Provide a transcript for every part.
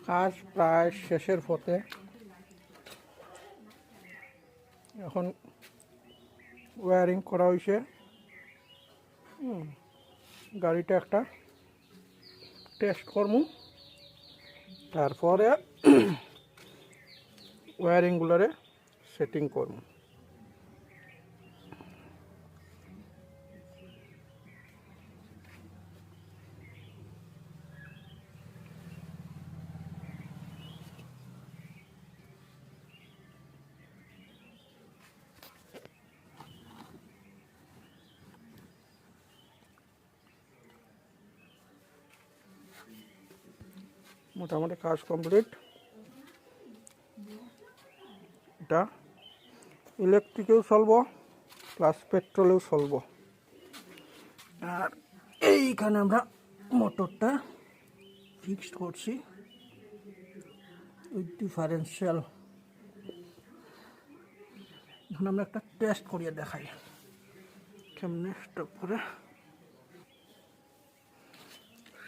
কাজ প্রায় শেষের পথে। এখন ওয়্যারিং করা হয়েছে। গাড়িটা একটা টেস্ট করবো, তারপরে ওয়্যারিংগুলোরে সেটিং করবো। মোটামুটি কাজ কমপ্লিট। এটা ইলেকট্রিকেও চলবো, প্লাস পেট্রোলেও চলবো। আর এইখানে আমরা মোটরটা ফিক্সড করছি উইথ ডিফারেন্সিয়াল। এখন আমরা একটা টেস্ট করিয়ে দেখাই কেমনে স্টপ করে।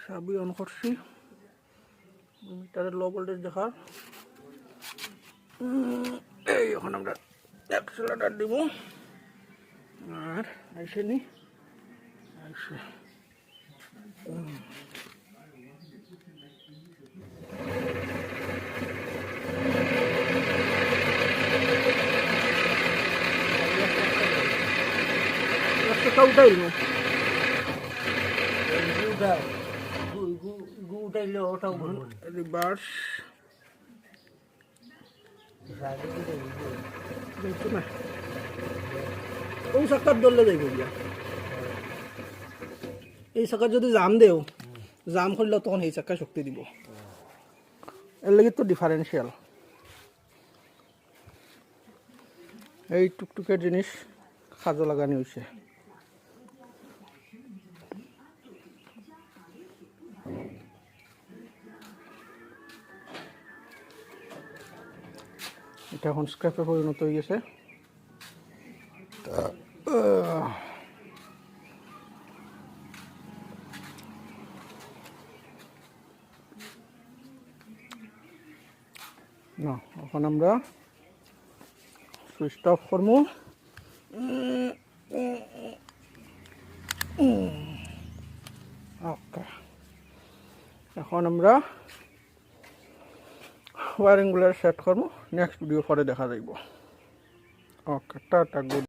সাবি অন করছি, মিটারের লো ভোল্টেজ দেখার। এই এখন আমরা অ্যাক্সেলারেটর দিব, আর আইসে নি আইসে উঠাইল উঠাইলে ওটাও রিভার্স না, ওই চাকার ধরলে যাইব গিয়া। এই চাকার যদি জাম দেও, জাম করলে তখন এই চাকা শক্তি দিব। এর লাগি তো ডিফারেন্সিয়াল। এই টুকটুকের জিনিস কাজে লাগানি হয়েছে। এটা এখন স্ক্র্যাপে পরিণত হয়ে গেছে। না, এখন আমরা সুইচ অফ করবো। ওকে, এখন আমরা ওয়ারিংগুলো সেট করবো। নেক্সট ভিডিও পরে দেখা যাইব। ওকে, টাটা, গুড।